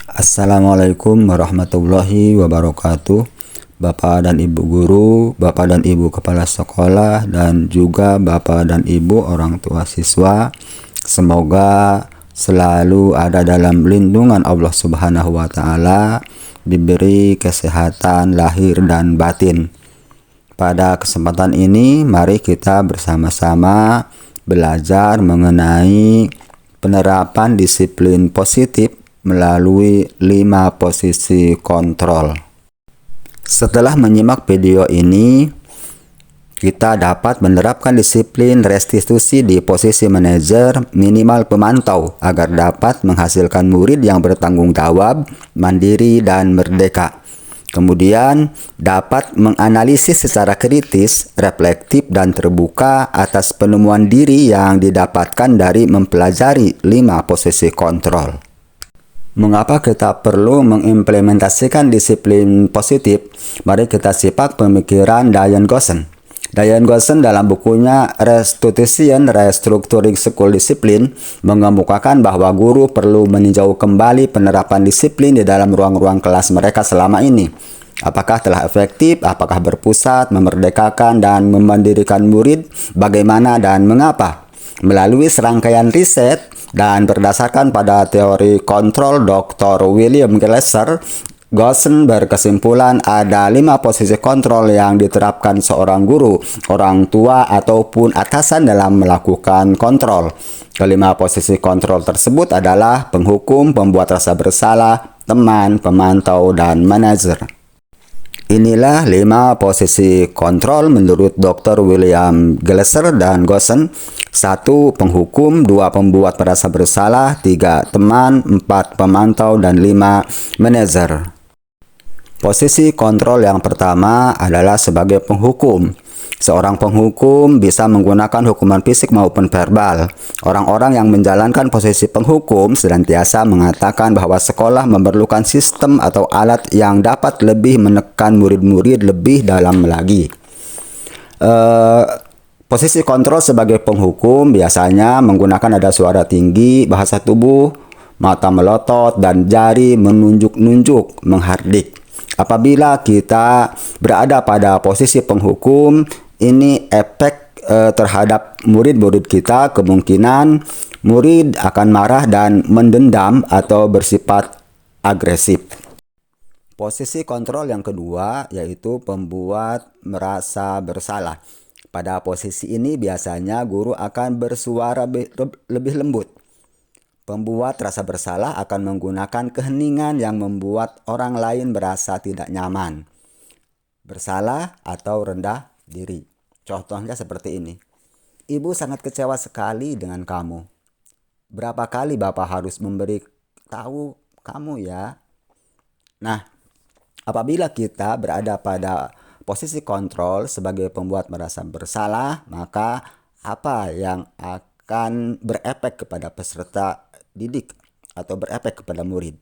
Assalamualaikum warahmatullahi wabarakatuh. Bapak dan Ibu guru, Bapak dan Ibu kepala sekolah, dan juga Bapak dan Ibu orang tua siswa, semoga selalu ada dalam lindungan Allah Subhanahu wa Ta'ala, diberi kesehatan lahir dan batin. Pada kesempatan ini, mari kita bersama-sama belajar mengenai penerapan disiplin positif melalui 5 posisi kontrol. Setelah menyimak video ini, kita dapat menerapkan disiplin restitusi di posisi manajer minimal pemantau agar dapat menghasilkan murid yang bertanggung jawab, mandiri, dan merdeka. Kemudian dapat menganalisis secara kritis, reflektif, dan terbuka atas penemuan diri yang didapatkan dari mempelajari 5 posisi kontrol. Mengapa kita perlu mengimplementasikan disiplin positif? Mari kita simak pemikiran Diane Goshen. Diane Goshen dalam bukunya Restitution Restructuring School Discipline mengemukakan bahwa guru perlu meninjau kembali penerapan disiplin di dalam ruang-ruang kelas mereka selama ini. Apakah telah efektif, apakah berpusat, memerdekakan, dan memandirikan murid, bagaimana dan mengapa? Melalui serangkaian riset dan berdasarkan pada teori kontrol Dr. William Glasser, Goshen berkesimpulan ada 5 posisi kontrol yang diterapkan seorang guru, orang tua, ataupun atasan dalam melakukan kontrol. Kelima posisi kontrol tersebut adalah penghukum, pembuat rasa bersalah, teman, pemantau, dan manajer. Inilah 5 posisi kontrol menurut Dr. William Glasser dan Goshen. 1. Penghukum, 2. Pembuat merasa bersalah, 3. Teman, 4. Pemantau, dan 5. Manajer. Posisi kontrol yang pertama adalah sebagai penghukum. Seorang penghukum bisa menggunakan hukuman fisik maupun verbal. Orang-orang yang menjalankan posisi penghukum senantiasa mengatakan bahwa sekolah memerlukan sistem atau alat yang dapat lebih menekan murid-murid lebih dalam lagi. Posisi kontrol sebagai penghukum biasanya menggunakan nada suara tinggi, bahasa tubuh, mata melotot, dan jari menunjuk-nunjuk, menghardik. Apabila kita berada pada posisi penghukum, ini efek terhadap murid-murid kita, kemungkinan murid akan marah dan mendendam atau bersifat agresif. Posisi kontrol yang kedua yaitu pembuat merasa bersalah. Pada posisi ini biasanya guru akan bersuara lebih lembut. Pembuat rasa bersalah akan menggunakan keheningan yang membuat orang lain merasa tidak nyaman, bersalah, atau rendah diri. Contohnya seperti ini. Ibu sangat kecewa sekali dengan kamu. Berapa kali Bapak harus memberi tahu kamu ya? Nah, apabila kita berada pada posisi kontrol sebagai pembuat merasa bersalah, maka apa yang akan berefek kepada peserta didik atau berefek kepada murid?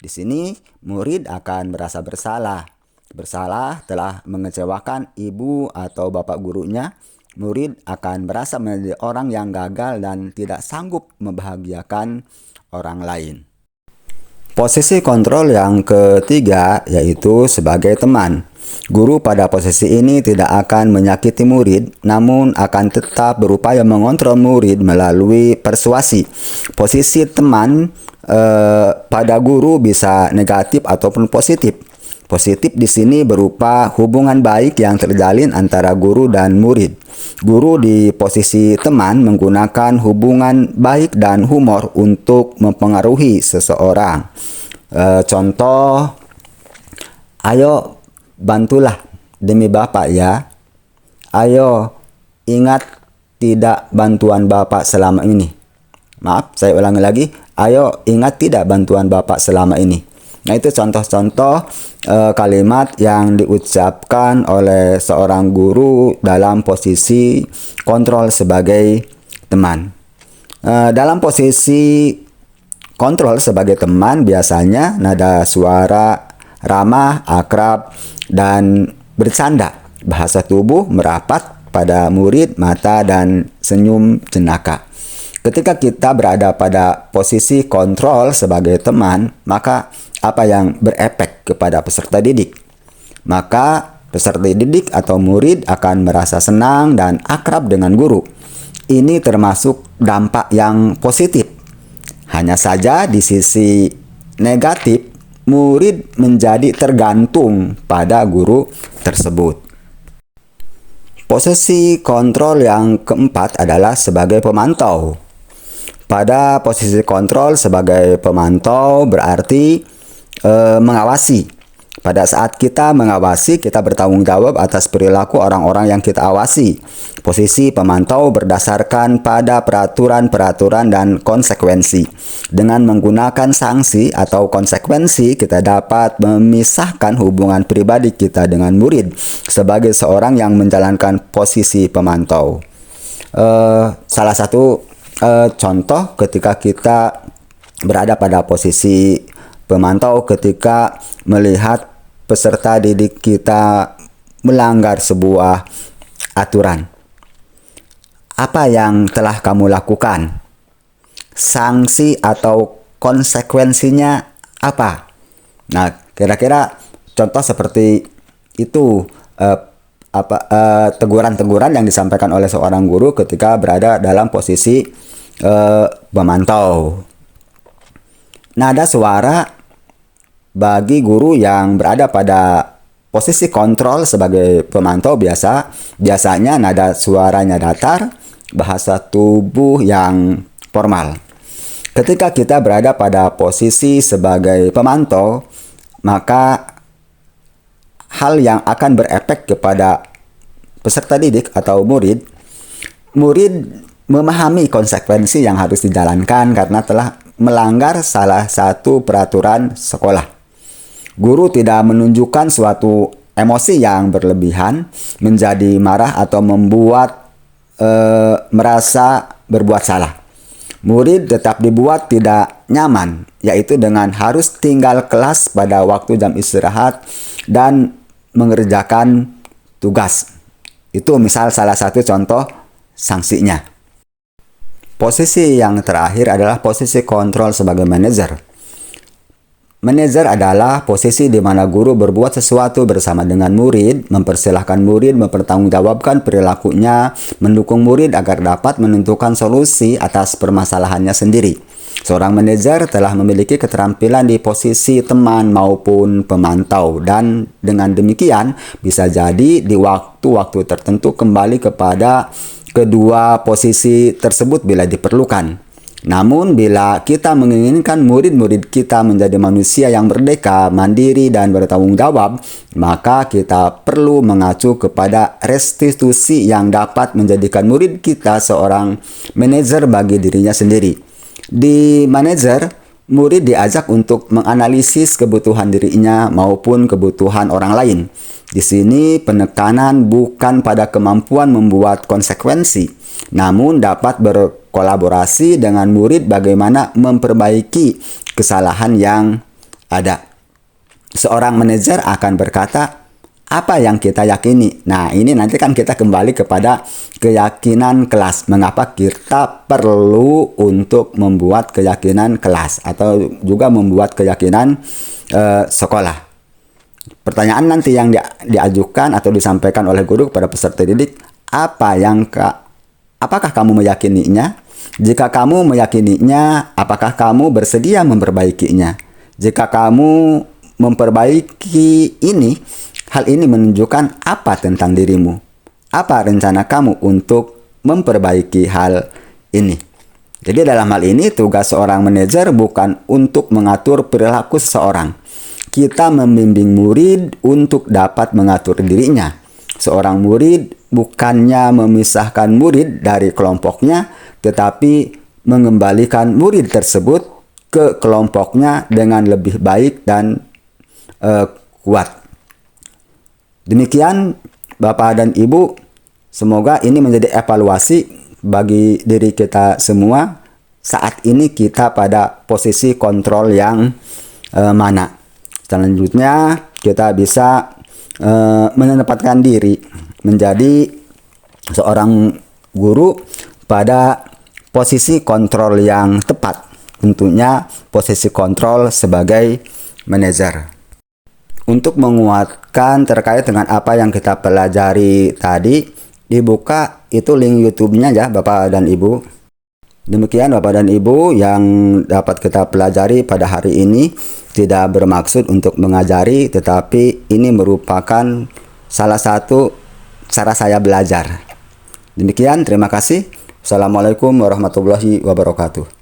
Di sini murid akan merasa bersalah. Bersalah telah mengecewakan ibu atau bapak gurunya. Murid akan merasa menjadi orang yang gagal dan tidak sanggup membahagiakan orang lain. Posisi kontrol yang ketiga yaitu sebagai teman. Guru pada posisi ini tidak akan menyakiti murid, namun akan tetap berupaya mengontrol murid melalui persuasi. Posisi teman pada guru bisa negatif ataupun positif. Positif di sini berupa hubungan baik yang terjalin antara guru dan murid. Guru di posisi teman menggunakan hubungan baik dan humor untuk mempengaruhi seseorang. Contoh, ayo bantulah demi Bapak ya. Ayo ingat tidak bantuan Bapak selama ini. Maaf, saya ulangi lagi. Ayo ingat tidak bantuan Bapak selama ini. Nah, itu contoh-contoh kalimat yang diucapkan oleh seorang guru dalam posisi kontrol sebagai teman. Dalam posisi kontrol sebagai teman biasanya nada suara ramah, akrab, dan bercanda. Bahasa tubuh merapat pada murid, mata, dan senyum jenaka. Ketika kita berada pada posisi kontrol sebagai teman, maka apa yang berefek kepada peserta didik. Maka peserta didik atau murid akan merasa senang dan akrab dengan guru. Ini termasuk dampak yang positif. Hanya saja di sisi negatif, murid menjadi tergantung pada guru tersebut. Posisi kontrol yang keempat adalah sebagai pemantau. Pada posisi kontrol sebagai pemantau berarti mengawasi. Pada saat kita mengawasi, kita bertanggung jawab atas perilaku orang-orang yang kita awasi. Posisi pemantau berdasarkan pada peraturan-peraturan dan konsekuensi. Dengan menggunakan sanksi atau konsekuensi, kita dapat memisahkan hubungan pribadi kita dengan murid sebagai seorang yang menjalankan posisi pemantau. Salah satu contoh ketika kita berada pada posisi pemantau ketika melihat peserta didik kita melanggar sebuah aturan. Apa yang telah kamu lakukan? Sanksi atau konsekuensinya apa? Nah, kira-kira contoh seperti itu teguran-teguran yang disampaikan oleh seorang guru ketika berada dalam posisi pemantau. Nada suara bagi guru yang berada pada posisi kontrol sebagai pemantau biasanya nada suaranya datar, bahasa tubuh yang formal. Ketika kita berada pada posisi sebagai pemantau, maka hal yang akan berefek kepada peserta didik atau murid memahami konsekuensi yang harus dijalankan karena telah melanggar salah satu peraturan sekolah. Guru tidak menunjukkan suatu emosi yang berlebihan, menjadi marah atau membuat merasa berbuat salah. Murid tetap dibuat tidak nyaman, yaitu dengan harus tinggal kelas pada waktu jam istirahat dan mengerjakan tugas. Itu misal salah satu contoh sanksinya. Posisi yang terakhir adalah posisi kontrol sebagai manajer. Manajer adalah posisi di mana guru berbuat sesuatu bersama dengan murid, mempersilahkan murid mempertanggungjawabkan perilakunya, mendukung murid agar dapat menentukan solusi atas permasalahannya sendiri. Seorang manajer telah memiliki keterampilan di posisi teman maupun pemantau dan dengan demikian bisa jadi di waktu-waktu tertentu kembali kepada kedua posisi tersebut bila diperlukan. Namun bila kita menginginkan murid-murid kita menjadi manusia yang merdeka, mandiri, dan bertanggung jawab, maka kita perlu mengacu kepada restitusi yang dapat menjadikan murid kita seorang manajer bagi dirinya sendiri. Di manajer, murid diajak untuk menganalisis kebutuhan dirinya maupun kebutuhan orang lain. Di sini penekanan bukan pada kemampuan membuat konsekuensi, namun dapat berkolaborasi dengan murid bagaimana memperbaiki kesalahan yang ada. Seorang manajer akan berkata, apa yang kita yakini? Nah, ini nanti kan kita kembali kepada keyakinan kelas. Mengapa kita perlu untuk membuat keyakinan kelas atau juga membuat keyakinan sekolah? Pertanyaan nanti yang diajukan atau disampaikan oleh guru kepada peserta didik, apakah kamu meyakininya? Jika kamu meyakininya, apakah kamu bersedia memperbaikinya? Jika kamu memperbaiki ini, hal ini menunjukkan apa tentang dirimu? Apa rencana kamu untuk memperbaiki hal ini? Jadi dalam hal ini tugas seorang manajer bukan untuk mengatur perilaku seseorang. Kita membimbing murid untuk dapat mengatur dirinya. Seorang murid bukannya memisahkan murid dari kelompoknya, tetapi mengembalikan murid tersebut ke kelompoknya dengan lebih baik dan kuat. Demikian Bapak dan Ibu, semoga ini menjadi evaluasi bagi diri kita semua. Saat ini kita pada posisi kontrol yang mana. Selanjutnya kita bisa menempatkan diri menjadi seorang guru pada posisi kontrol yang tepat. Tentunya posisi kontrol sebagai Manager. Untuk menguatkan terkait dengan apa yang kita pelajari tadi, dibuka itu link YouTube-nya ya Bapak dan Ibu. Demikian Bapak dan Ibu yang dapat kita pelajari pada hari ini, tidak bermaksud untuk mengajari, tetapi ini merupakan salah satu cara saya belajar. Demikian, terima kasih. Assalamualaikum warahmatullahi wabarakatuh.